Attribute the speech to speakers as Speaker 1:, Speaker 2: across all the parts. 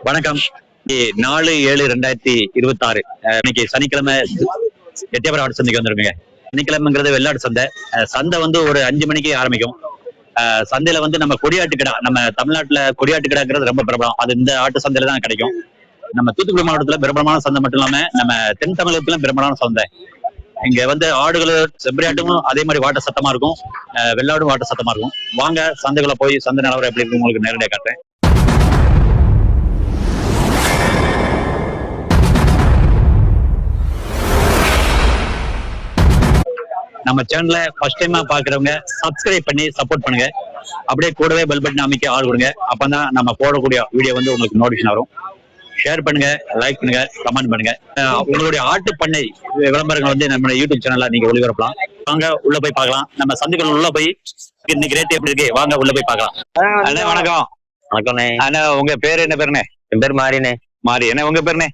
Speaker 1: வணக்கம். 4/7/2026 இன்னைக்கு சனிக்கிழமை எட்டயபுரம் ஆடு சந்தைக்கு வந்திருக்குங்க. சனிக்கிழமைங்கிறது வெள்ளாடு சந்தை. சந்தை வந்து ஒரு 5 மணிக்கு ஆரம்பிக்கும். சந்தையில வந்து நம்ம கொடியாட்டு கிடா, நம்ம தமிழ்நாட்டுல கொடியாட்டு கிடாங்கிறது ரொம்ப பிரபலம். அது இந்த ஆட்டு சந்தையில தான் கிடைக்கும். நம்ம தூத்துக்குடி மாவட்டத்துல பிரபலமான சந்தை மட்டும் இல்லாம நம்ம தென் தமிழகத்துல பிரபலமான சந்தை. இங்க வந்து ஆடுகளும் செம்பரியாட்டும் அதே மாதிரி வாட்ட சத்தமா இருக்கும், வெள்ளாடும் வாட்ட சத்தமா இருக்கும். வாங்க சந்தைக்குள்ள போய் சந்தை நிலவரம் எப்படி இருக்கு உங்களுக்கு நேரடியா காட்டுறேன். நம்ம சேனலை ஃபர்ஸ்ட் டைமா பாக்குறவங்க சப்ஸ்கிரைப் பண்ணி சப்போர்ட் பண்ணுங்க. அப்படியே கூடவே பெல் பட்டன் அமைக்க ஆள் கொடுங்க. அப்பதான் நம்ம போடக்கூடிய வீடியோ வந்து உங்களுக்கு நோட்டிபிகேஷன் வரும். ஷேர் பண்ணுங்க, லைக் பண்ணுங்க, கமெண்ட் பண்ணுங்க. உங்களுடைய ஆட்டு பண்ணை விளம்பரங்கள் வந்து நம்ம யூடியூப் சேனல்ல நீங்க ஒளிபரப்பலாம். வாங்க உள்ள போய் பார்க்கலாம். நம்ம சந்தைகள் உள்ள போய் இன்னைக்கு ரேட் எப்படி இருக்கு வாங்க உள்ள போய் பார்க்கலாம். அண்ணா வணக்கம்.
Speaker 2: வணக்கம்ண்ணே.
Speaker 1: அண்ணா உங்க பேரு என்ன பேருண்ணே?
Speaker 2: என் பேர் மாறினே.
Speaker 1: மாறி என்ன உங்க பேருண்ணே?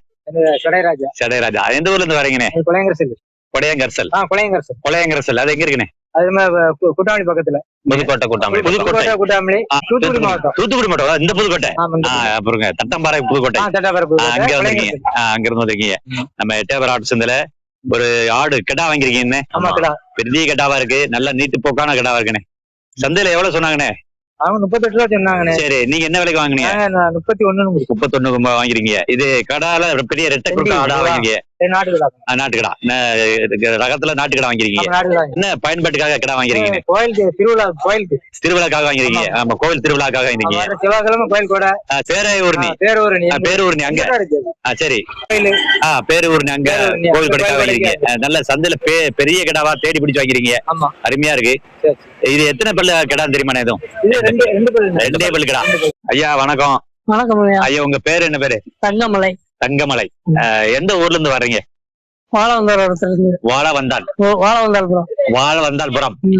Speaker 3: சடைராஜா.
Speaker 1: சடைராஜா. எந்த ஊர்ல இருந்து வரீங்கண்ணே?
Speaker 3: கொலையங்கரசல்.
Speaker 1: கொடையங்கரசல்.
Speaker 3: கொலையங்கரசல்.
Speaker 1: கொலையங்கரசல் அது எங்க இருக்குண்ணே?
Speaker 3: அது குட்டாமணி பக்கத்துல.
Speaker 2: புதுக்கோட்டை கூட்டாமணி.
Speaker 1: புதுக்கோட்டை
Speaker 3: கூட்டாமணி. தூத்துக்குடி மாவட்டம்.
Speaker 1: தூத்துக்குடி மாவட்டம். இந்த புதுக்கோட்டை. அப்புறங்க தட்டம்பாறை புதுக்கோட்டை. அங்க வந்திருக்கீங்க. அங்க இருந்து வந்திருக்கீங்க. நம்ம எட்டயபுரம் ஆட்டு சந்தையில ஒரு ஆடு கிடா வாங்கிருக்கீங்கன்னு. பெரிய கிடாவா இருக்கு, நல்ல நீட்டு போக்கான கிடாவா இருக்குண்ணே. சந்தையில எவ்வளவு சொன்னாங்கண்ணே?
Speaker 3: அவங்க 38 ரூபா சொன்னாங்கண்ணே.
Speaker 1: சரி, நீங்க என்ன விலைக்கு வாங்குனீங்க?
Speaker 3: 31
Speaker 1: வாங்கிருக்கீங்க. இது கடால பெரிய ரெட்டை குறுக்க ஆடா வாங்கிருக்கீங்க. நாட்டுக்கடா ரகத்துல நாட்டுக்கடா வாங்கிருக்கீங்க. என்ன பயன்பாட்டுக்காக கிடா வாங்கிருக்கீங்க? திருவிழாக்காக வாங்கிருக்கீங்க. ஆமா, கோவில் திருவிழாக்காக வாங்கிருக்கீங்க.
Speaker 3: செவ்வாய்க்கிழமை கோயில் கூட.
Speaker 1: பேரூர்னி அங்க. சரி, பேரூர்னி அங்க கோவில் கொடைக்காக வாங்கிருக்கீங்க. நல்ல சந்தையில பெரிய கிடாவா தேடி பிடிச்சு வாங்கிருக்கீங்க. அருமையா இருக்கு. இது எத்தனை பல்லு கிடா தெரியுமா? எதுவும் ரெண்டே பல்லு கிடா. ஐயா வணக்கம்.
Speaker 3: வணக்கம்
Speaker 1: ஐயா, உங்க பேரு என்ன பேரு?
Speaker 3: தங்கமலை.
Speaker 1: தங்கமலை. எந்த ஊர்ல இருந்து வர்றீங்க? வாழவந்தாள்புரம்.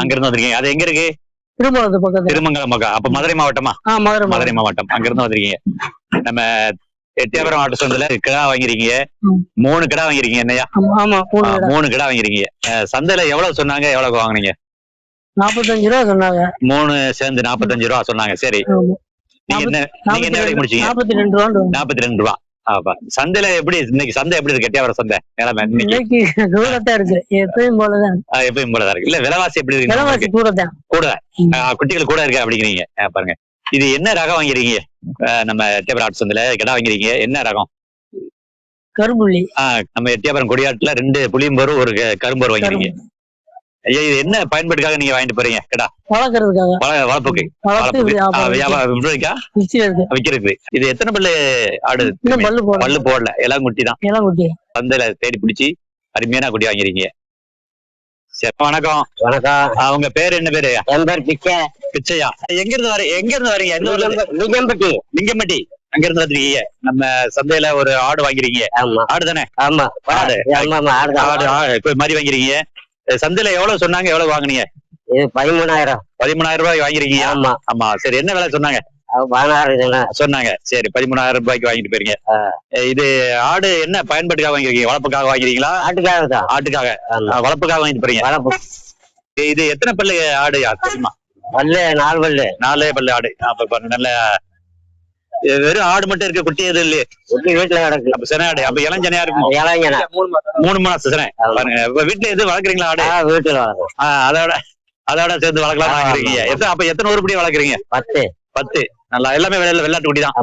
Speaker 1: அங்க இருந்து வந்திருக்கீங்க. அது எங்க இருக்கு? திருமங்கலம் பக்கம். அப்ப மதுரை மாவட்டமா? மதுரை மாவட்டம். அங்க இருந்து வந்திருக்கீங்க. நம்ம எட்டயபுரம் ஆட்டு சந்தையில கிடா வாங்கிருக்கீங்க. 3 கிடா வாங்கிருக்கீங்க. என்னையா? 3 கிடா வாங்கிருக்கீங்க. சந்தையில எவ்வளவு சொன்னாங்க, எவ்வளவு வாங்குனீங்க?
Speaker 3: 45 ரூபா சொன்னாங்க.
Speaker 1: 3 சேர்ந்து 45 ரூபா சொன்னாங்க. சரி, நீங்க என்ன விலைக்கு முடிச்சீங்க? 42 ரூபா. சந்தையில எப்படி இன்னைக்கு சந்தை எப்படி இருக்கு? எட்டயபுரம் சந்தை நிலைமை இன்னைக்கு
Speaker 3: இருக்கு. எப்பயும் போலதான்
Speaker 1: இருக்கு. இல்ல விலைவாசி எப்படி இருக்கு? கூட குட்டிகள் கூட இருக்கு அப்படிங்கிறீங்க. பாருங்க, இது என்ன ரகம் வாங்கிறீங்க? நம்ம எட்டயபுரம் ஆட்டு சந்தையில கிடா வாங்கிறீங்க. என்ன ரகம்?
Speaker 3: கரும்புள்ளி.
Speaker 1: நம்ம எட்டயபுரம் கொடியாட்டுல 2 புளியம்பரும் 1 கரும்பரு வாங்கிறீங்க. ஐயா, இது என்ன பயன்பாட்டுக்காக நீங்க வாங்கிட்டு போறீங்க? கிடா வளர்ப்புக்கு விக்கிறதுக்கு. இது எத்தனை பல்லு ஆடு? பல்லு போடல, எல்லாம் குட்டி தான். சந்தையில தேடி பிடிச்சி அருமையான குட்டி வாங்கிருக்கீங்க. சரி, வணக்கம்.
Speaker 2: வணக்கம்.
Speaker 1: உங்க பேரு என்ன பேரு?
Speaker 2: என் பேர்
Speaker 1: பிச்சையா. எங்க இருந்து வரீங்க? எந்த ஊர்ல? லிங்கம்பட்டி. அங்க இருந்து வந்துருக்கீங்க. நம்ம சந்தையில ஒரு ஆடு வாங்கிருக்கீங்க. ஆடு தானே?
Speaker 2: ஆமா,
Speaker 1: ஆடு மாதிரி வாங்கிருக்கீங்க. சந்தையில எவ்வளவு சொன்னாங்க, எவ்வளவு வாங்குனீங்க? 13,000 ரூபாய் வாங்கிருக்கீங்க. ஆமா. சரி, என்ன விலை சொன்னாங்க?
Speaker 2: 16
Speaker 1: சொன்னாங்க. சரி, 13,000 வாங்கிட்டு போயிருங்க. இது ஆடு என்ன பயன்பாட்டுக்காக வாங்கிருக்கீங்க? வளர்ப்புக்காக வாங்கிறீங்களா? ஆட்டுக்காக. வளர்ப்புக்காக வாங்கிட்டு போறீங்க. இது எத்தனை பல்லு ஆடு தெரியுமா? 4 பல்லு ஆடு. அப்ப நல்ல வெறும் ஆடு மட்டும் இருக்கு, குட்டி எதுவும் இல்லையே?
Speaker 2: வீட்டுல கிடக்கு.
Speaker 1: அப்ப சென ஆடு. அப்ப இளஞ்சனையா இருக்கும். 3 மாசம் சென. பாருங்க, இப்ப வீட்டுல எது வளர்க்குறீங்களா ஆடு?
Speaker 2: வீட்டுல
Speaker 1: அதோட சேர்ந்து வளர்க்கலாம் வாங்குறீங்க. அப்ப எத்தனை உருப்படி வளர்க்குறீங்க? 10. நல்லா எல்லாமே வெள்ளாட்டு குட்டி தான்.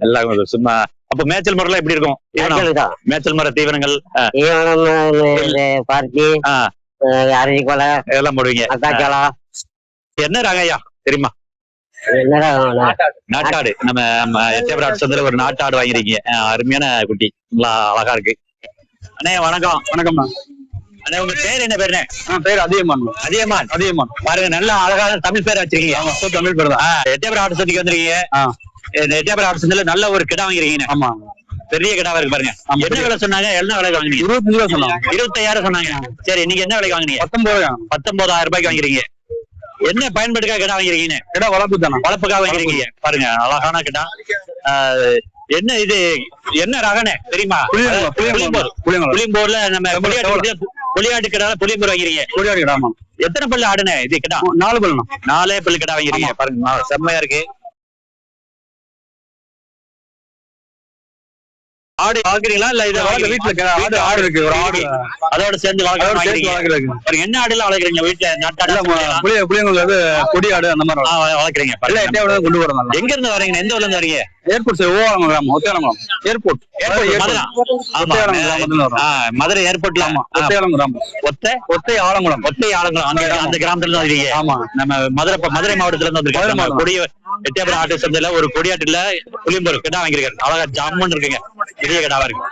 Speaker 1: எல்லாம் சும்மா. அப்ப மேய்ச்சல் முறைலாம் எப்படி இருக்கும்? மேய்ச்சல் முறை தீவனங்கள்
Speaker 2: அரிசிக்கொலை
Speaker 1: எல்லாம் போடுவீங்க. என்ன ரகையா தெரியுமா? நாட்டாடு. நம்ம எட்டயபுரம் ஆட்டு சந்தையில ஒரு நாட்டாடு வாங்கிருக்கீங்க. அருமையான குட்டி, நல்லா அழகா இருக்கு. அண்ணே வணக்கம்.
Speaker 3: வணக்கம்ண்ணா.
Speaker 1: அண்ணே, உங்க பேர் என்ன பேருண்ணே?
Speaker 3: பேர் அதியமான்.
Speaker 1: பாருங்க, நல்ல அழகான தமிழ் பேர் வச்சிருக்கீங்க.
Speaker 3: தமிழ் பேர் தான்.
Speaker 1: எட்டயபுரம் ஆட்டு சந்தைக்கு வந்திருக்கீங்க. எட்டயபுரம் ஆட்டு சந்தையில நல்ல ஒரு கிடா வாங்கிருக்கீங்க.
Speaker 3: ஆமா,
Speaker 1: பெரிய கிடாவா இருக்கு. பாருங்க, என்ன விலை சொன்னாங்க, என்ன விலைக்கு வாங்கினீங்க?
Speaker 3: 25 ரூபா சொன்னாங்க.
Speaker 1: 25,000 சொன்னாங்க. சரி, நீங்க என்ன விலைக்கு வாங்கினீங்க?
Speaker 3: 19,000
Speaker 1: ரூபாய்க்கு வாங்கிருக்கீங்க. என்ன பயன்பாட்டுக்காக கிடா வாங்கிருக்கீங்க?
Speaker 3: கிடா
Speaker 1: வளர்ப்புக்காக வாங்கிருக்கீங்க. பாருங்க, அழகான கிடா. என்ன இது என்ன ரகனே தெரியுமா? புளியம்போர்ல நம்ம கொடியாட்டு கிடால புளியம்போர் வாங்கிறீங்க. எத்தனை பல்லு ஆடுனே இது கிடா? 4 பல்லு கிடா வாங்கிறீங்க. பாருங்க, செம்மையா இருக்கு. ஆடு வளர்க்குறீங்களா இல்ல இது
Speaker 4: வீட்டுல ஆடு இருக்கு, ஒரு ஆடு
Speaker 1: அதோட சேர்ந்து வளர்க்குறீங்க. என்ன ஆடுலாம் வளர்க்குறீங்க வீட்டுல? நாட்டாடு,
Speaker 4: புளியங்குள்ள கொடி ஆடு அந்த மாதிரி
Speaker 1: வளர்க்குறீங்க.
Speaker 4: கொண்டு வரணும்.
Speaker 1: எங்க இருந்து வரீங்க? எந்த ஊர்ல இருந்து வரீங்க?
Speaker 4: ஏர்போர்ட் ஓவாளம் கிராமம், ஒத்தையாளம் ஏர்போர்ட்.
Speaker 1: மதுரை ஏர்போர்ட்ல
Speaker 4: ஒத்தையாளம் கிராமம், ஒத்தை ஆலங்குளம்
Speaker 1: அந்த கிராமத்துல இருந்து வரீங்க.
Speaker 4: ஆமா,
Speaker 1: நம்ம மதுரை மாவட்டத்துல இருந்து வந்திருக்கோம். கொடி எட்டியாபுரம் ஆட்டு சந்தையில ஒரு கொடியாட்டுல புளியம்பூர் கிடா வாங்கியிருக்காரு. அழகா ஜாமுன்னு இருக்குங்க, பெரிய கிடாவா இருக்கு.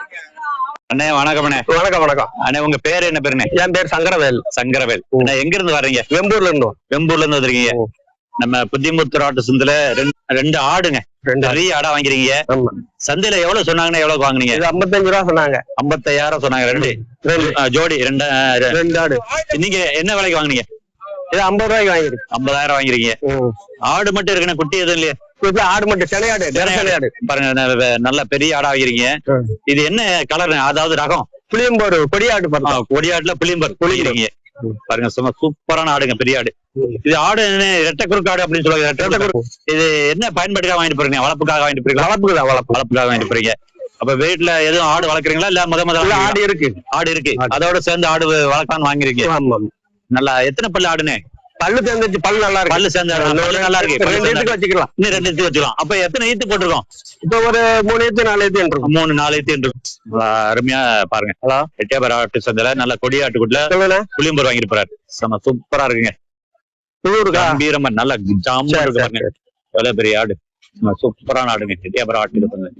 Speaker 1: அண்ணே வணக்கம்.
Speaker 4: வணக்கம்.
Speaker 1: அண்ணே உங்க பேரு என்ன பேருண்ணே?
Speaker 4: என் பேர் சங்கரவேல்.
Speaker 1: அண்ணே எங்க இருந்து வர்றீங்க?
Speaker 4: வெம்பூர்ல
Speaker 1: இருந்து வந்திருக்கீங்க. நம்ம புத்திமுத்தூர் ஆட்டு சந்தையில ரெண்டு ஆடுங்க, பெரிய ஆடா வாங்கிறீங்க. சந்தையில எவ்வளவு சொன்னாங்கன்னா எவ்வளவு வாங்குனீங்க?
Speaker 4: 55 ரூபா சொன்னாங்க.
Speaker 1: 55,000 சொன்னாங்க. ரெண்டு ஜோடி, ரெண்டு ஆடு. நீங்க என்ன விலைக்கு வாங்குனீங்க?
Speaker 4: இது 50 ரூபாய்க்கு வாங்கிருக்கு.
Speaker 1: 50,000 வாங்கிறீங்க. ஆடு மட்டும் இருக்குன்னா குட்டி எதுவும் இல்லையா?
Speaker 4: ஆடு மட்டும் சிலையாடு
Speaker 1: பாருங்க, நல்ல பெரிய ஆடா வாங்கிறீங்க. இது என்ன கலர்? அதாவது ரகம்
Speaker 4: புளியம்பூர் கொடியாடு.
Speaker 1: கொடியாட்டுல புளியம்பூர் புளிக்கிறீங்க. பாருங்க, சும்மா சூப்பரான ஆடுங்க, பெரிய ஆடு. இது ஆடு ரெட்டை குறுக்கு ஆடு அப்படின்னு சொல்லுவாங்க. இது என்ன பயன்பாட்டுக்காக வாங்கிட்டு போறீங்க? வளர்ப்புக்காக வாங்கிட்டு போறீங்க? வளர்ப்புக்காக வாங்கிட்டு போறீங்க. அப்ப வீட்டுல எதுவும் ஆடு வளர்க்குறீங்களா இல்ல முதல்ல
Speaker 4: ஆடு இருக்கு?
Speaker 1: அதோட சேர்ந்து ஆடு வளர்க்கான்னு வாங்கிருக்கீங்க. நல்லா எத்தனை பல்லு ஆடுன்னு?
Speaker 4: பல்லு சேர்ந்துச்சு. பல்லு நல்லா இருக்கு.
Speaker 1: பல்லு சேர்ந்து நல்லா இருக்கு.
Speaker 4: 2 ஈத்துக்கு வச்சுக்கலாம்.
Speaker 1: இன்னும் 2 ஈத்து வச்சுக்கலாம். அப்ப எத்தனை ஈத்து போட்டிருக்கோம்?
Speaker 4: இப்ப ஒரு 3 ஈத்து 4 ஈத்து
Speaker 1: 3-4 ஈத்து. அருமையா பாருங்க. எட்டியாபுரம் ஆட்டு சந்தையில நல்ல கொடியாட்டுக்குள்ள புளியம்பூர் வாங்கிட்டு போறாரு. செம சூப்பரா இருக்குங்க. கம்பீரமா நல்ல ஜாமுன்னு இருக்கு பாருங்க. எவ்வளவு பெரிய ஆடு, சூப்பரான ஆடுங்க எட்டியாபுரம் ஆட்டு சந்தை.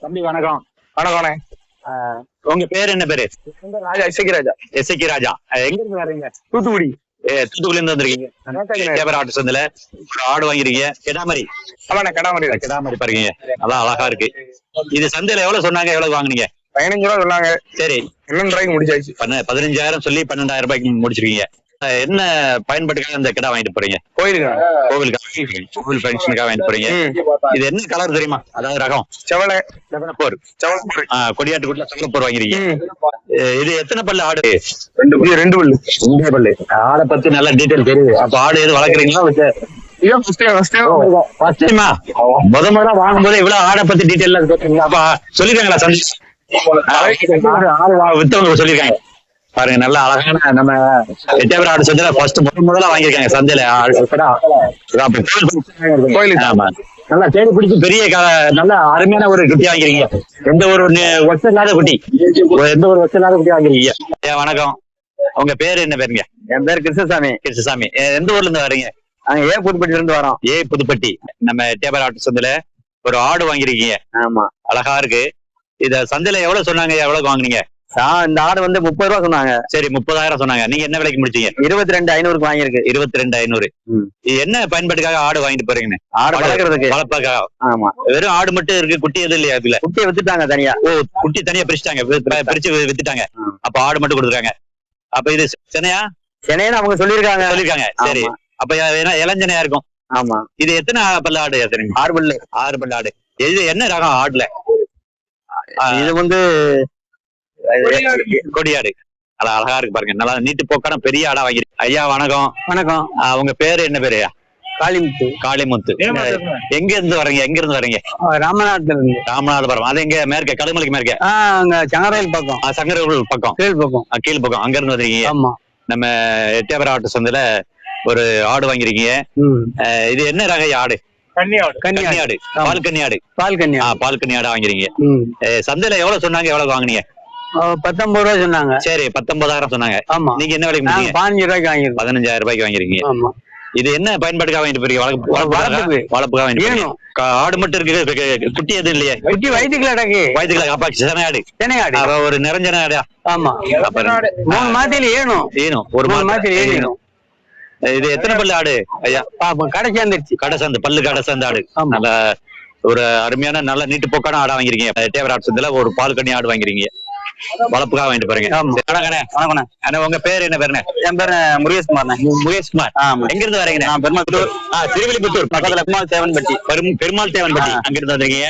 Speaker 1: தம்பி வணக்கம். உங்க பேர் என்ன பேரு? எஸ்ஐகி ராஜா. எங்க இருந்து வர்றீங்க? தூத்துக்குடியில இருந்து வந்திருக்கீங்க. எட்டியாபுரம் ஆட்டு சந்தையில ஒரு ஆடு வாங்கிருக்கீங்க. கிடாமரி பாருங்க, நல்லா அழகா இருக்கு. இது சந்தையில எவ்வளவு சொன்னாங்க, எவ்வளவு வாங்குனீங்க?
Speaker 4: 15 ரூபா சொன்னாங்க.
Speaker 1: சரி,
Speaker 4: 12 ரூபாய்க்கு முடிச்சாச்சு.
Speaker 1: 15,000 சொல்லி 12,000 ரூபாய்க்கு முடிச்சிருக்கீங்க. என்ன பயன்பாட்டுக்காக இந்த கிடா வாங்கிட்டு போறீங்க? கோவில் ஃபங்க்ஷனுக்காக வாங்கிட்டு போறீங்க. இது என்ன கலர் தெரியுமா? அதாவது ரகம் செவலப்போர். கொடியாட்டுக்குள்ள செவலப்போர் வாங்கிருக்கீங்க. இது எத்தனை பல்லு ஆடு?
Speaker 4: 2 பல்லு.
Speaker 1: ஆடை பத்தி நல்ல டீடைல் தெரியுது. அப்ப ஆடு எது வளர்க்குறீங்களா? முதல்ல வாங்கும்போது இவ்வளவு ஆடை பத்தி டீடைல் அப்ப சொல்லிருக்காங்களா? வித்தவங்க சொல்லிருக்காங்க. பாருங்க, நல்ல அழகான நம்ம எட்டியாபுரம் ஆடு சந்தையில ஃபர்ஸ்ட் முதல்ல வாங்கியிருக்காங்க சந்தையில. ஆமா, நல்லா தேடி பிடிச்சி பெரிய நல்ல அருமையான ஒரு குட்டி வாங்கிருக்கீங்க. எந்த ஒரு ஒச்ச இல்லாத குட்டி வாங்கிருக்கீங்க. வணக்கம். உங்க பேரு என்ன பேருங்க?
Speaker 2: என் பேர் கிருஷ்ணசாமி.
Speaker 1: எந்த ஊர்ல இருந்து வரீங்க?
Speaker 2: நாங்க புதுப்பட்டில இருந்து வரோம்.
Speaker 1: புதுப்பட்டி. நம்ம எட்டியாபுரம் ஆட்டு சந்தையில ஒரு ஆடு வாங்கிருக்கீங்க.
Speaker 2: ஆமா,
Speaker 1: அழகா இருக்கு. இத சந்தையில எவ்வளவு சொன்னாங்க, எவ்வளவு வாங்குனீங்க?
Speaker 2: இந்த ஆடு 30 ரூபா சொன்னாங்க.
Speaker 1: சரி, 30,000 சொன்னாங்க. நீங்க என்ன விலைக்கு முடிச்சீங்க?
Speaker 2: 22,500 வாங்கிருக்கு.
Speaker 1: 22,500. இது என்ன பயன்பாட்டுக்காக ஆடு வாங்கிட்டு போறீங்க?
Speaker 2: ஆடு வளர்க்கறதுக்கு,
Speaker 1: வளர்ப்பாக்காக.
Speaker 2: ஆமா.
Speaker 1: வெறும் ஆடு மட்டும் இருக்கு, குட்டி எதுவும் இல்லையா? இதுல
Speaker 2: குட்டியை வித்துட்டாங்க தனியா.
Speaker 1: குட்டி தனியா பிரிச்சுட்டாங்க, பிரிச்சு வித்துட்டாங்க. அப்ப ஆடு மட்டும் கொடுத்துருக்காங்க. அப்ப இது சென்னையா
Speaker 2: அவங்க சொல்லிருக்காங்க.
Speaker 1: சரி, அப்ப இளஞ்சனையா இருக்கும்.
Speaker 2: ஆமா.
Speaker 1: இது எத்தனை பல்லு ஆடு? 6 பல்லு ஆடு. இது என்ன ரகம் ஆடுல?
Speaker 2: இது
Speaker 1: கொடியாடு. அழகா இருக்கு பாருங்க, நல்லா நீட்டு போக்கான பெரிய ஆடா வாங்கிருக்கு. ஐயா வணக்கம். உங்க பேரு என்ன பேரு? காளிமுத்து. எங்க இருந்து வரீங்க? ராமநாதபுரம். அது எங்க? மேற்க கடுமலைக்கு மேற்க
Speaker 2: சங்கரவேல் பக்கம்.
Speaker 1: சங்கரவேல் பக்கம், கீழ் பக்கம். அங்க இருந்து வந்துருக்கீங்க. நம்ம எட்டியாபுரம் ஆட்டு சந்தையில ஒரு ஆடு வாங்கிருக்கீங்க. இது என்ன ரக ஆடு? கன்னியாடு. பால் கன்னியாடு வாங்கிருக்கீங்க. சந்தையில எவ்வளவு சொன்னாங்க, எவ்வளவு வாங்குனீங்க?
Speaker 2: 19 ரூபா சொன்னாங்க.
Speaker 1: சரி, 19,000 சொன்னாங்க.
Speaker 2: ஆமா.
Speaker 1: நீங்க என்ன விலைக்கு?
Speaker 2: 15 ரூபாய்க்கு வாங்கிருக்கோம்.
Speaker 1: 15,000 ரூபாய்க்கு வாங்கிருக்கீங்க.
Speaker 2: ஆமா.
Speaker 1: இது என்ன பயன்பாட்டுக்காக வாங்கிட்டு போறீங்க? வளர்ப்புக்காக வாங்கிட்டு. ஆடு மட்டும் இருக்கு, குட்டி எதுவும் இல்லையா?
Speaker 2: குட்டி வயிற்றுக்குள்ள
Speaker 1: அப்பா சென்னையாடு. ஒரு நிறைஞ்சன ஆடா.
Speaker 2: ஆமா. 3 மாதத்துல ஏணும்.
Speaker 1: ஒரு மாதத்துல ஏணும். இது எத்தனை பல்லு ஆடு ஐயா? கடை சேர்ந்து ஆடு. நல்ல ஒரு அருமையான நல்ல நீட்டு போக்கான ஆடா வாங்கிருக்கீங்க. எட்டியாபுரம் ஆட்டு சந்தையில ஒரு பால் கண்ணி ஆடு வாங்கிருக்கீங்க. வளர்ப்புக்காக வாங்கிட்டு போறீங்க. வணக்கண்ணே. உங்க பேரு என்ன பேருண்ணே?
Speaker 2: என் பேரு முருகேஷ்குமார்.
Speaker 1: எங்க இருந்து வரீங்க?
Speaker 2: பெருமாள்புத்தூர்.
Speaker 1: திருவில்லிபுத்தூர் பக்கத்துல பெருமாள் தேவன்பட்டி. அங்க இருந்து வந்துருக்கீங்க.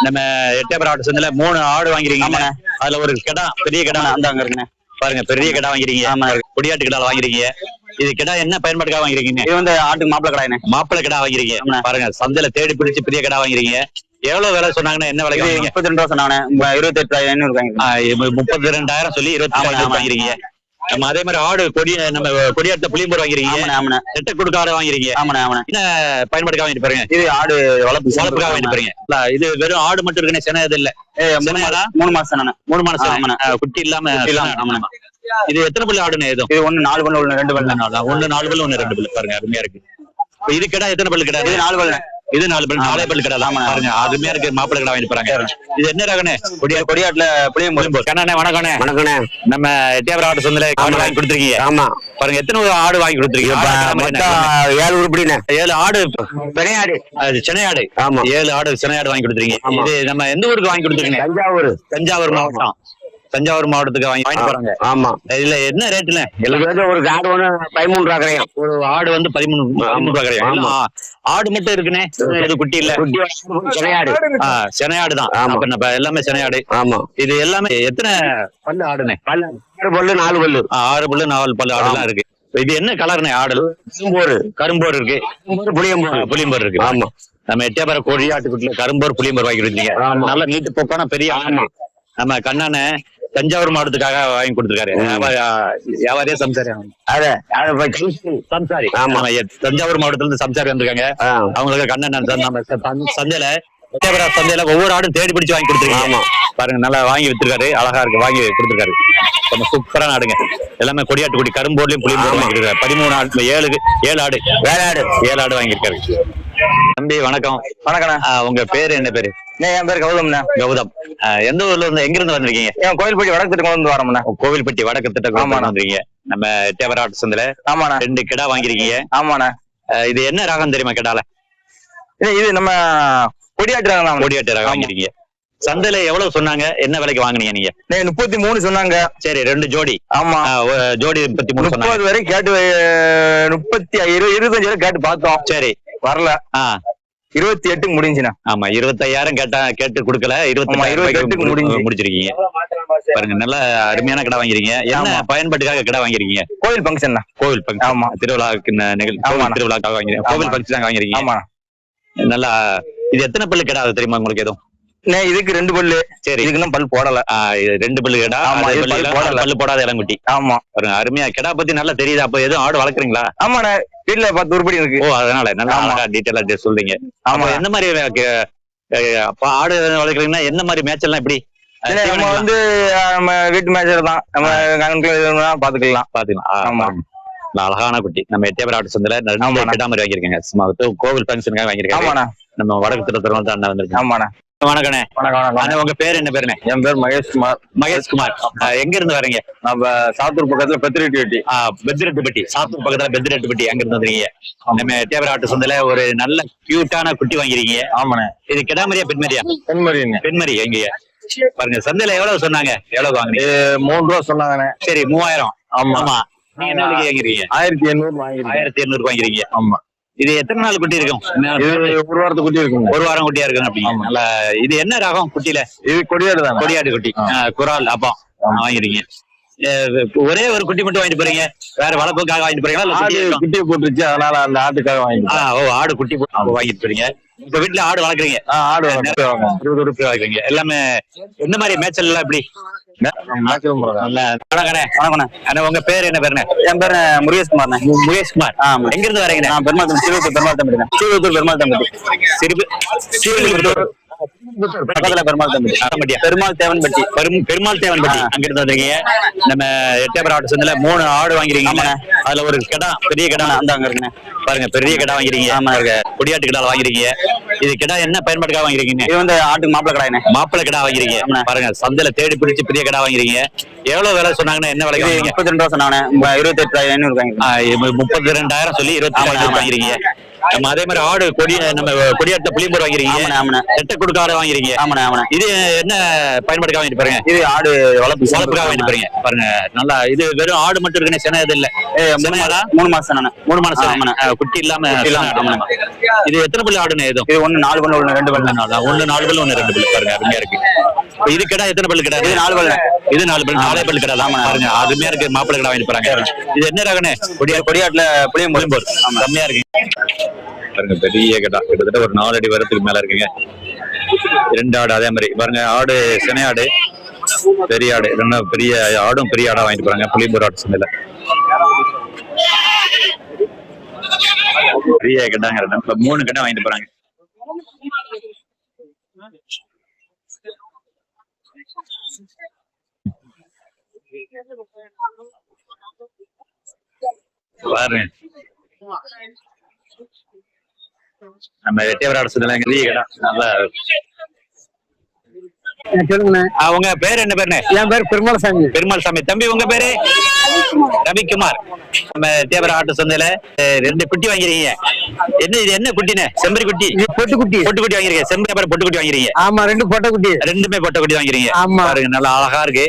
Speaker 1: நம்ம எட்டியாபுரம் ஆட்டு சந்தையில 3 ஆடு வாங்கிருக்கீங்க. அதுல ஒரு கிடா, பெரிய கிடா
Speaker 2: அங்க இருக்குண்ணே.
Speaker 1: பாருங்க, பெரிய கிடா வாங்கிருக்கீங்க. கொடியாட்டு கிடா வாங்கிருக்கீங்க. இது கிடா என்ன பயன்பாட்டுக்காக வாங்கிருக்கீங்க?
Speaker 2: இது ஆட்டுக்கு மாப்பிள்ளை
Speaker 1: கிடா வாங்கிருக்கீங்க. பாருங்க, சந்தையில தேடி பிடிச்சு பெரிய கிடா வாங்கிருக்கீங்க. எவ்வளவு விலை சொன்னாங்கன்னா என்ன விலைக்கு வாங்குறீங்க?
Speaker 2: 32 ரூபா சொன்னானே 28,500 வாங்கிருக்கேன்.
Speaker 1: 32,000 சொல்லி 28,000 வாங்கிருக்கீங்க. நம்ம அதே மாதிரி ஆடு நம்ம கொடியாட்ட புளியம்பூர் வாங்கிருக்கீங்க.
Speaker 2: ஆமாண்ணே.
Speaker 1: செட்டை கொடுக்க ஆடு வாங்கிருக்கீங்க.
Speaker 2: ஆமாண்ணே.
Speaker 1: என்ன பயன்பாடுக்காக வாங்கிட்டு பாருங்க?
Speaker 2: இது ஆடு
Speaker 1: வளர்ப்புக்காக வாங்கிட்டு பாருங்க. இது வெறும் ஆடு மட்டும் இருக்குன்னு சென இது இல்ல.
Speaker 2: 3 மாசம்
Speaker 1: 3 மாசம் குட்டி இல்லாம. இது எத்தனை பல்லு ஆடுன்னு எதுவும்?
Speaker 2: இது 1 4 பல்லு 2 பல்லு
Speaker 1: 1 4 பல்லு 1 2 பல்லு பாருங்க, அருமையா இருக்கு. இது கிடா எத்தனை பல்லு கிடா?
Speaker 2: இது 4 பல்லு.
Speaker 1: இது 4 பல்லு 4 பல்லு கிடா பாருங்க, அருமையா இருக்கு. மாப்பிள்ளை கிடா வாங்கிட்டு போறாங்க. இது என்ன ரகனே?
Speaker 2: கொடியாட்டுல புளியம்பூர்.
Speaker 1: கண்ணாண்ணே வணக்கண்ணே.
Speaker 4: வணக்கண்ணே.
Speaker 1: நம்ம எட்டியாபுரம் ஆடு சொந்தல வாங்கி கொடுத்துருக்கீங்க.
Speaker 4: ஆமா.
Speaker 1: பாருங்க எத்தனை ஆடு வாங்கி கொடுத்துருக்கீங்க?
Speaker 4: 7 உருப்படிண்ணே.
Speaker 1: 7 ஆடு
Speaker 4: பெரியாடு.
Speaker 1: சென்னை ஆடு.
Speaker 4: ஆமா.
Speaker 1: 7 ஆடு சென்னை ஆடு வாங்கி கொடுத்துருக்கீங்க. இது நம்ம எந்த ஊருக்கு வாங்கி கொடுத்துருக்கீங்க? தஞ்சாவூர் மாவட்டம். தஞ்சாவூர் மாவட்டத்துக்கு வாங்கிட்டு போறாங்க.
Speaker 4: ஆமா.
Speaker 1: இதுல என்ன ரேட்டுல?
Speaker 4: ஒரு ஆடு 13 ரூபா கிடையாது.
Speaker 1: ஒரு ஆடு 13 ரூபா கிடையாது. ஆடு மட்டும் இருக்குனே, இது குட்டி இல்ல.
Speaker 4: சென்னையாடு.
Speaker 1: சென்னையாடு தான். அப்ப எல்லாமே சென்னையாடு.
Speaker 4: ஆமா.
Speaker 1: இது எல்லாமே எத்தனை பல்லு ஆடுனே?
Speaker 4: 6 பல்லு 4 பல்லு.
Speaker 1: 6 பல்லு 4 பல்லு ஆடுலாம் இருக்கு. இது என்ன கலர்னே ஆடு? கரும்போர் இருக்கு. புளியம்போர் இருக்கு.
Speaker 4: ஆமா.
Speaker 1: நம்ம எட்டியாபுரம் கொடியாட்டுக்குள்ள கரும்போர் புளியம்போர் வாங்கி கொடுத்தீங்க. நல்ல நீட்டு போக்கான பெரிய ஆடு. நம்ம கண்ணான தஞ்சாவூர் மாவட்டத்துக்காக வாங்கி கொடுத்துருக்காரு. வியாபாரியா சம்சாரி? சம்சாரி. தஞ்சாவூர் மாவட்டத்துல இருந்து சம்சாரி வந்திருக்காங்க. அவங்களுக்கு கண்ணன் நம்ம சந்தையில சந்தையில ஒவ்வொரு ஆடும் தேடி பிடிச்சு வாங்கி கொடுத்துருக்காங்க. பாருங்க நல்லா வாங்கி வித்துருக்காரு. அழகா இருக்கு, வாங்கி கொடுத்துருக்காரு. நம்ம சூப்பரான ஆடுங்க. எல்லாமே கொடியாட்டு குடி கரும்போர்லயும் புளியம்போர்லயும் வாங்கி கொடுத்தாரு. 13 ஆடு 7 ஆடு 7 ஆடு வாங்கியிருக்காரு. தம்பி வணக்கம்.
Speaker 2: வணக்கண்ணா.
Speaker 1: உங்க பேரு என்ன பேரு?
Speaker 2: என் பேர் கௌதம்ண்ணா.
Speaker 1: கௌதம். எந்த ஊர்ல இருந்து எங்க இருந்து வந்திருக்கீங்க?
Speaker 2: கோவில்பட்டி வடக்கு திட்டம் வந்து வரோம்ண்ணா.
Speaker 1: கோவில்பட்டி வடக்கு திட்டம் வந்திருக்கீங்க. நம்ம எட்டியாபுரம் ஆட்டு சந்தையில.
Speaker 2: ஆமாண்ணா.
Speaker 1: 2 கிடா வாங்கிருக்கீங்க.
Speaker 2: ஆமாண்ணா.
Speaker 1: இது என்ன ரகம் தெரியுமா கிடால?
Speaker 2: இது நம்ம கொடியாட்டு ரகம்.
Speaker 1: கொடியாட்டு ரகம் வாங்கிருக்கீங்க. சந்தையில எவ்வளவு சொன்னாங்க, என்ன விலைக்கு வாங்குனீங்க நீங்க?
Speaker 2: 33 சொன்னாங்க.
Speaker 1: சரி, 2 ஜோடி.
Speaker 2: ஆமா.
Speaker 1: ஜோடி 33 சொன்னாங்க.
Speaker 2: 30 வரை கேட்டு 25 வரை கேட்டு பார்த்தோம்.
Speaker 1: சரி,
Speaker 2: வரல. 28 முடிஞ்சுண்ணா.
Speaker 1: ஆமா, 25,000 கேட்டு கொடுக்கல. 28 முடிச்சிருக்கீங்க. பாருங்க நல்ல அருமையான கடை வாங்கிருக்கீங்க. என்ன பயன்பாட்டுக்காக கடை வாங்கிருக்கீங்க?
Speaker 2: கோவில் ஃபங்க்ஷன்.
Speaker 1: கோவில் ஃபங்க்ஷன்.
Speaker 2: ஆமா.
Speaker 1: திருவிழாவுக்கு திருவிழாக்காக வாங்கிருக்கீங்க. கோவில் ஃபங்க்ஷன் வாங்கிருக்கீங்க.
Speaker 2: ஆமா.
Speaker 1: நல்லா. இது எத்தனை பல்லு கடை தெரியுமா உங்களுக்கு எதுவும்?
Speaker 2: இதுக்கு 2 பல்லு. சரி, இதுக்கு பல் போடல.
Speaker 1: 2 பல்லு கடா. பல்லு போடாத இளங்குட்டி. ஆமா. பாருங்க அருமையா கடா பத்தி நல்லா தெரியுது. அப்ப எதுவும் ஆடு வளர்க்குறீங்களா?
Speaker 2: ஆமாண்ணா, வீட்டுல 10 உருப்படி இருக்கு.
Speaker 1: ஓ, அதனால நல்லா டீட்டெயிலா சொல்றீங்க. ஆமா. எந்த மாதிரி ஆடு வளர்க்குறீங்கன்னா என்ன மாதிரி மேட்செல்லாம் எப்படி?
Speaker 2: நம்ம வந்து நம்ம வீட்டு மேட்சர் தான். நம்ம பாத்துக்கலாம்.
Speaker 1: ஆமா. அழகான குட்டி. நம்ம எட்டியாபுரம் ஆட்டு சந்தையில கிடா மாதிரி வாங்கிருக்கீங்க. கோவில் ஃபங்க்ஷனுக்காக வாங்கிருக்காங்க. நம்ம வடக்கு திருத்தரம் தான் அண்ணா வந்திருக்கோம்.
Speaker 2: ஆமாண்ணா.
Speaker 1: வணக்கண்ணே. வணக்கம். உங்க பேர் என்ன பேருண்ணே?
Speaker 2: என் பேர் மகேஷ்குமார்.
Speaker 1: மகேஷ்குமார். எங்க இருந்து வரீங்க?
Speaker 2: நம்ம சாத்தூர் பக்கத்துல பெத்திரெட்டிப்பட்டி.
Speaker 1: பெத்திரெட்டிப்பட்டி. சாத்தூர் பக்கத்துல பெத்திரெட்டிப்பட்டி. அங்க இருந்து வந்துருக்கீங்க. நம்ம எட்டியாபுரம் ஆட்டு சந்தையில ஒரு நல்ல கியூட்டான குட்டி வாங்கிருக்கீங்க.
Speaker 2: ஆமாண்ணே.
Speaker 1: இது கிடாமரியா பெண்மரியா?
Speaker 2: பெண்மரி.
Speaker 1: எங்க பாருங்க சந்தையில எவ்வளவு சொன்னாங்க, எவ்வளவு வாங்குனீங்க?
Speaker 2: 3 ரூபா சொன்னாங்கண்ணே.
Speaker 1: சரி, 3000. ஆமா. நீங்க என்ன விலைக்கு வாங்கிருக்கீங்க?
Speaker 2: 1800
Speaker 1: வாங்கிருக்கீங்க. ஆமா. இது எத்தனை நாள் குட்டி இருக்கும்?
Speaker 2: ஒரு வாரத்துக்கு குட்டி இருக்கும்.
Speaker 1: ஒரு வாரம் குட்டியா இருக்கும். அப்படிங்க. நல்லா. இது என்ன ரகம் குட்டியில?
Speaker 2: இது கொடியாடு தான்.
Speaker 1: கொடியாடு குட்டி. குரால் அப்பா வாங்கிருக்கீங்க. ஒரே ஒரு குட்டி மட்டும் வாங்கிட்டு போறீங்க? வேற வளர்ப்புக்காக வாங்கிட்டு போறீங்களா?
Speaker 2: குட்டியை போட்டுருச்சு, அதனால அந்த ஆட்டுக்காக வாங்கிட்டு.
Speaker 1: ஓ, ஆடு குட்டி வாங்கிட்டு போறீங்க. இப்ப வீட்டுல ஆடு வளர்க்குறீங்க?
Speaker 2: ஆடு
Speaker 1: 20 உறுப்பு வளர்க்குறீங்க. எல்லாமே எந்த மாதிரி மேய்ச்சல் எல்லாம் எப்படி? வணக்கண்ணே. உங்க பேர் என்ன பேருண்ணே?
Speaker 2: என் பேரு முருகேஷ்குமார்.
Speaker 1: முருகேஷ்குமார். எங்க இருந்து வரீங்க?
Speaker 2: பெருமாள் பக்கத்துல பெருமாள் தேவன்பட்டி.
Speaker 1: அங்க இருந்து வந்திருக்கீங்க. நம்ம எட்டியாபுரம் ஆட்டு சந்தையில 3 ஆடு வாங்கிருக்கீங்க. அதுல ஒரு கிடா, பெரிய கிடா அந்த அங்க இருக்குண்ணே. பாருங்க, பெரிய கிடா வாங்கிருக்கீங்க. கொடியாட்டு கிடா வாங்கிருக்கீங்க. இது கிடா என்ன பயன்பாட்டுக்காக வாங்கிருக்கீங்க?
Speaker 2: இது வந்து ஆட்டுக்கு மாப்பிளை கிடா.
Speaker 1: மாப்பிளை கிடா வாங்கிருக்கீங்க. பாருங்க சந்தையில தேடி பிடிச்சு பெரிய கிடா வாங்கிருக்கீங்க. எவ்வளவு விலை சொன்னாங்கன்னா என்ன விலைக்கு வாங்கிருக்கீங்க?
Speaker 2: 32 ரூபா சொன்னாங்க. 28,500 வாங்கிருக்கீங்க.
Speaker 1: 32,000 சொல்லி 28,000 வாங்கிருக்கீங்க. நம்ம அதே மாதிரி ஆடு நம்ம கொடியாட்டுல புளியம்போர் வாங்கிருக்கீங்க. செட்டை கொடுக்க ஆடு வாங்கிருக்கீங்க. இது என்ன பயன்பாட்டுக்காக வாங்கிட்டு பாருங்க?
Speaker 2: இது ஆடு
Speaker 1: வளர்ப்புக்காக வாங்கிட்டு பாருங்க. பாருங்க நல்லா. இது வெறும் ஆடு மட்டும் இருக்குன்னு சென இது இல்ல.
Speaker 2: 3 மாசம்
Speaker 1: 3 மாசம் குட்டி இல்லாம. இது எத்தனை பல்லு ஆடுன்னு எதுவும்?
Speaker 2: இது 1 4 பல்லு 2 பல்லு.
Speaker 1: 1 4 பல்லு 1 2 பல்லு. பாருங்க அருமையா இருக்கு. இது கிடா எத்தனை பல்லு கிடா?
Speaker 2: இது 4 பல்லு.
Speaker 1: இது 4 பல்லு 4 பல்லு கிடா. பாருங்க அருமையா இருக்கு. மாப்பிள்ளை கிடா வாங்கிட்டு போறாங்க. இது என்ன ரகனே?
Speaker 2: கொடியாட்டுல புளியம்போர்.
Speaker 1: செம்மையா இருக்கு. பாருங்க பெரிய கடா, கிட்டத்தட்ட ஒரு 4 அடி வரத்துக்கு மேல இருக்குங்க. 2 ஆடு அதே மாதிரி பாருங்க. ஆடு சினை ஆடு, பெரிய ஆடு, ரெண்டு பெரிய ஆடும் பெரிய ஆடா வாங்கிட்டு போறாங்க புளியம்பூர் ஆட்டு சந்தையில. பெரிய கட்டாங்க, 3 கட்டை வாங்கிட்டு போறாங்க. பாருங்க நம்ம வெட்டியவராட சந்தையில பெரிய கடை நல்லா.
Speaker 3: சொல்லுங்கண்ணே.
Speaker 1: உங்க பேர் என்ன பேருண்ணே?
Speaker 3: என் பேர் பெருமாள்சாமி.
Speaker 1: பெருமாள் சாமி. தம்பி உங்க பேரு? ரவிக்குமார். நம்ம தேவர ஆட்டு சந்தையில 2 குட்டி வாங்கிறீங்க. என்ன இது, என்ன குட்டினே? செம்பரி குட்டி,
Speaker 3: பொட்டு குட்டி.
Speaker 1: பொட்டு குட்டி வாங்கிறீங்க. செம்பரி அப்புறம் பொட்டு குட்டி வாங்கிறீங்க.
Speaker 3: ஆமா, 2 பொட்டை குட்டி.
Speaker 1: ரெண்டுமே பொட்டை குட்டி வாங்கிறீங்க.
Speaker 3: ஆமா.
Speaker 1: பாருங்க நல்லா அழகா இருக்கு.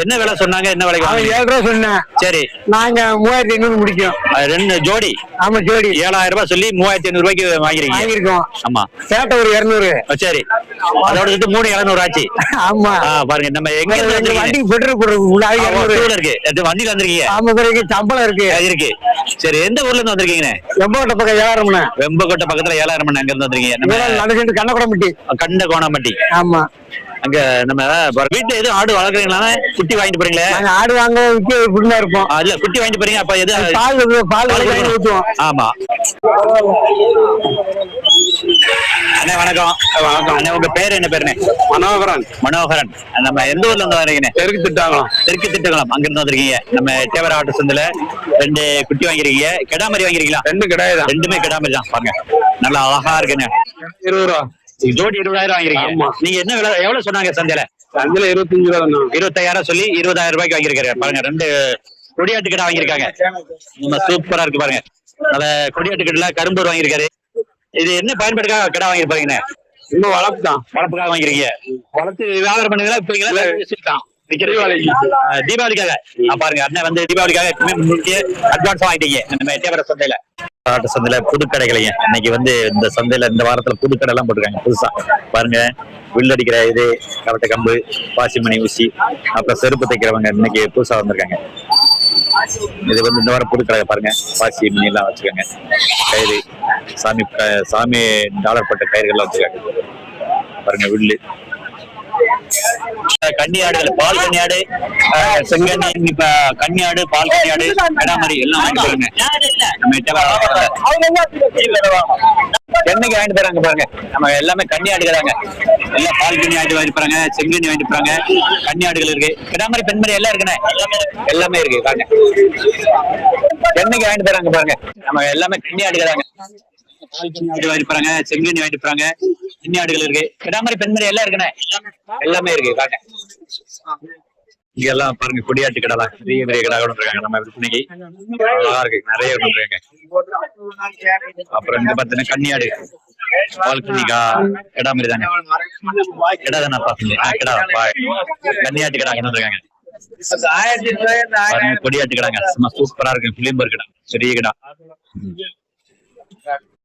Speaker 1: என்ன விலை சொன்னாங்க? என்ன விலைக்கு?
Speaker 3: அவன் 7 ரூபா சொன்னேன்.
Speaker 1: சரி,
Speaker 3: நாங்க 3500 முடிக்கும்.
Speaker 1: 2 ஜோடி.
Speaker 3: ஆமா, ஜோடி
Speaker 1: 7000 ரூபாய் சொல்லி 3500 ரூபாய்க்கு வாங்கிறீங்க.
Speaker 3: வாங்கிருக்கோம்.
Speaker 1: ஆமா,
Speaker 3: சேட்டை ஒரு 200.
Speaker 1: சரி, அதோட சேர்த்து 3700 ஆச்சு.
Speaker 3: ஆமா.
Speaker 1: பாருங்க நம்ம எங்க
Speaker 3: வண்டிக்கு பெட்ரோல் போடுறது
Speaker 1: இருக்கு. வண்டியில வந்திருக்கீங்க.
Speaker 3: ஆமா, சம்பளம் இருக்கு.
Speaker 1: இருக்கு. சரி, எந்த ஊர்ல இருந்து வந்திருக்கீங்க?
Speaker 3: வெம்பகோட்டை பக்கம் 7000.
Speaker 1: வெம்பகோட்டை பக்கத்துல 7000 அங்க இருந்து வந்திருக்கீங்க.
Speaker 3: கண்ணகோடம்பட்டி.
Speaker 1: கண்ட கோணம்பட்டி.
Speaker 3: ஆமா.
Speaker 1: அங்க நம்ம வீட்டுல எதுவும் ஆடு வளர்க்குறீங்களா? குட்டி வாங்கிட்டு போறீங்களா?
Speaker 3: நாங்க ஆடு வாங்க விற்க இப்படிதான் இருப்போம்.
Speaker 1: இல்ல, குட்டி வாங்கிட்டு போறீங்க. அப்ப எது
Speaker 3: பால் ஊத்துவோம்.
Speaker 1: ஆமா. அண்ணே வணக்கம். வணக்கம் அண்ணே, உங்க பேரு என்ன பேருண்ணே?
Speaker 2: மனோகரன்.
Speaker 1: மனோகரன். நம்ம எந்த ஊர்ல இருந்து வரீங்க?
Speaker 2: தெற்கு திட்டாங்களாம்.
Speaker 1: தெற்கு திட்டகுளம் அங்க இருந்து வந்திருக்கீங்க. நம்ம தேவர ஆட்டு சந்தையில 2 குட்டி வாங்கிருக்கீங்க. கிடாமரி வாங்கிருக்கீங்களா?
Speaker 2: 2 கிடையாது.
Speaker 1: ரெண்டுமே கிடாமரி தான். பாருங்க நல்லா அழகா இருக்குங்க.
Speaker 2: 20 ரூபா.
Speaker 1: ஜோடி 20000 வாங்கிருக்கீங்க. நீங்க என்ன விலை எவ்வளவு சொன்னாங்க சந்தையில?
Speaker 2: சந்தையில 25 ரூபா தான்.
Speaker 1: 25000 சொல்லி 20000 ரூபாய்க்கு வாங்கிருக்காரு. பாருங்க 2 கொடியாட்டு கடை வாங்கியிருக்காங்க. நம்ம சூப்பரா இருக்கு பாருங்க. நல்ல கொடியாட்டு கடையில கரும்பூர் வாங்கியிருக்காரு. இது என்ன பயன்பாட்டுக்காக கடை வாங்கிருப்பாங்க?
Speaker 2: இன்னும் வளர்ப்பு தான்.
Speaker 1: வளர்ப்புக்காக வாங்கிருக்கீங்க. வளர்த்து வியாபாரம் பண்ணுவீங்களா? தீபாவளிக்காக பாருங்க. அண்ணன் வந்து தீபாவளிக்காக அட்வான்ஸ் வாங்கிட்டீங்க நம்ம தேவர சந்தையில. ஆட்டு சந்தையில புதுக்கடைகளைங்க இன்னைக்கு வந்து இந்த சந்தையில இந்த வாரத்துல புதுக்கடை எல்லாம் போட்டிருக்காங்க புதுசா. பாருங்க, வில்லடிக்கிற இது, கவட்டை கம்பு, பாசிமணி ஊசி, அப்புறம் செருப்பு தைக்கிறவங்க இன்னைக்கு புதுசா வந்திருக்காங்க. இது வந்து இந்த வாரம் புதுக்கடை பாருங்க. பாசி மணி எல்லாம் வச்சிருக்காங்க. கயிறு, சாமி டாலர் பட்ட கயிறுகள்லாம் வச்சிருக்காங்க. பாருங்க வில்லு, கன்னியாடுகள், பால் கன்னியாடு, செங்கண்ணி, இப்ப கன்னியாடு, பால் கன்னியாடு, கிடாமரி எல்லாம் வாங்கிட்டு போறாங்க. என்னைக்கு வாங்கிட்டு போறாங்க பாருங்க. நம்ம எல்லாமே கன்னியாடுகிறாங்க. எல்லாம் பால் கன்னியாடு வாங்கிட்டு போறாங்க, செங்கண்ணி வாங்கிட்டு போறாங்க, கன்னியாடுகள் இருக்கு, கிடாமரி, பெண்மரி எல்லாம் இருக்குண்ணே. எல்லாமே இருக்கு பாருங்க. என்னைக்கு வாங்கிட்டு போறாங்க பாருங்க. நம்ம எல்லாமே கன்னியாடுகிறாங்க. பால் வாங்கிட்டு போறாங்க, செங்கண்ணி வாங்கிட்டு போறாங்க, கன்னியாடுகள் இருக்கு, கிடாமரி, பெண்மரி எல்லாம் இருக்குண்ணே. எல்லாமே இருக்கு பாருங்க. இங்க எல்லாம் பாருங்க கொடியாட்டு கடை தான். பெரிய பெரிய கடை கொண்டு இருக்காங்க. நம்ம விற்பனைக்கு நல்லா இருக்கு, நிறைய கொண்டு இருக்காங்க. அப்புறம் இங்க பாத்தீங்கன்னா கன்னியாடு, பால்கனிக்கா, கிடாமரி தானே, கிடா தானே பாத்தீங்க? கிடா, கன்னியாட்டு கடை கொண்டு இருக்காங்க. கொடியாட்டு கடாங்க, சும்மா சூப்பரா இருக்கு. புளியம்பூர் கடை, பெரிய கடை.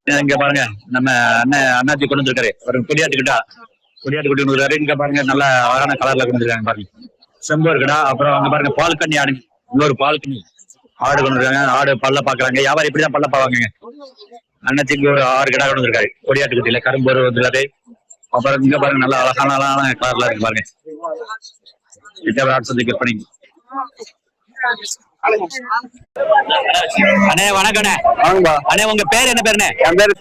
Speaker 1: இங்க பாருங்க நம்ம அண்ணாச்சி கொண்டு வந்திருக்காரு. ஒரு கொடியாட்டு கடை, கொடியாட்டு கொண்டு வந்துருக்காரு. இங்க பாருங்க நல்ல அழகான கலர்ல கொண்டு வந்துருக்காங்க பாருங்க. செம்பூர் கடை. அப்புறம் அங்க பாருங்க பால்கனி ஆடு, இன்னொரு பால்கனி ஆடு கொண்டு இருக்காங்க. ஆடு பல்ல பாக்குறாங்க. வியாபாரம் இப்படிதான் பல்ல பாவாங்க. அண்ணாச்சிக்கு ஒரு 6 கடை கொண்டு வந்திருக்காரு. கொடியாட்டு கட்டியில கரும்பூர் வந்துருக்காரு. அப்புறம் இங்க பாருங்க நல்ல அழகான கலர்ல இருக்கு பாருங்க. விற்பனை. அண்ணே வணக்கண்ணே. அண்ணே உங்க பேர் என்ன பேருண்ணே?
Speaker 2: என் பேரு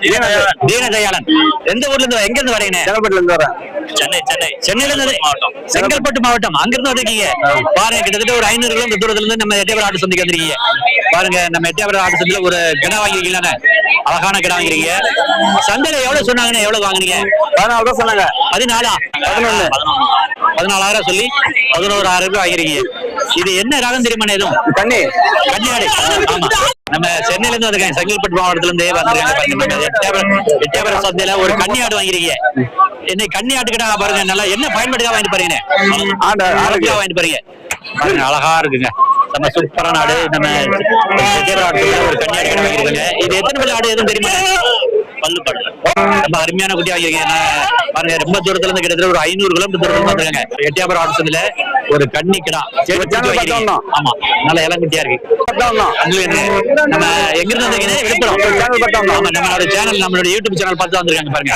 Speaker 1: தீனதயாளன். எந்த ஊர்ல இருந்து, எங்க இருந்து வரீங்க?
Speaker 2: செங்கல்பட்டுல இருந்து வரேன்.
Speaker 1: சென்னையில இருந்து, செங்கல்பட்டு மாவட்டம் அங்க இருந்து வந்திருக்கீங்க. பாருங்க கிட்டத்தட்ட ஒரு 500 கிலோமீட்டர் தூரத்துல இருந்து நம்ம எட்டயபுரம் ஆட்டு சந்தைக்கு வந்திருக்கீங்க. பாருங்க நம்ம எட்டயபுரம் ஆட்டு சந்தையில ஒரு கிடா வாங்கிருக்கீங்க. அழகான கிடா வாங்கிறீங்க. சந்தையில எவ்வளவு சொன்னாங்கன்னு எவ்வளவு வாங்குறீங்க?
Speaker 2: 14 ரூபா சொன்னாங்க.
Speaker 1: 14,000 சொல்லி 11,000 ரூபாய் வாங்கிறீங்க. இது என்ன ரகம் தெரியுமா? எதுவும் கன்னியாடு. ஆமா, நம்ம சென்னையில இருந்து வந்திருக்காங்க. செங்கல்பட்டு மாவட்டத்துல இருந்து வந்திருக்காங்க. எட்டயபுரம் சந்தையில ஒரு கன்னியாடு வாங்கிறீங்க. என்ன கன்னியாட்டு கிட்ட பாருங்க. நல்லா என்ன பயன்பாட்டுக்காக வாங்கிட்டு போறீங்க? வாங்கிட்டு போறீங்க. அழகா இருக்குங்க. நம்ம சூப்பரான ஆடு. நம்ம எட்டயபுரம் ஆடு ஒரு கன்னியாடு கடை வாங்கிருக்காங்க. இது எத்தனை பல்லு ஆடு எதுவும் தெரியுமா? பல்லு பாடு ரொம்ப அருமையான குட்டி வாங்கிருக்கீங்க. பாருங்க ரொம்ப தூரத்துல இருந்து கிட்டத்தட்ட ஒரு 500 கிலோமீட்டர் தூரத்துல வந்திருக்காங்க. எட்டியாபுரம் ஆடு சந்தையில ஒரு கன்னி கிடா. ஆமா, நல்ல இளங்குட்டியா இருக்கு. நம்ம எங்க இருந்து வந்தீங்கன்னா விழுப்புரம். நம்மளோட சேனல், நம்மளோட யூடியூப் சேனல் பார்த்து வந்திருக்காங்க பாருங்க.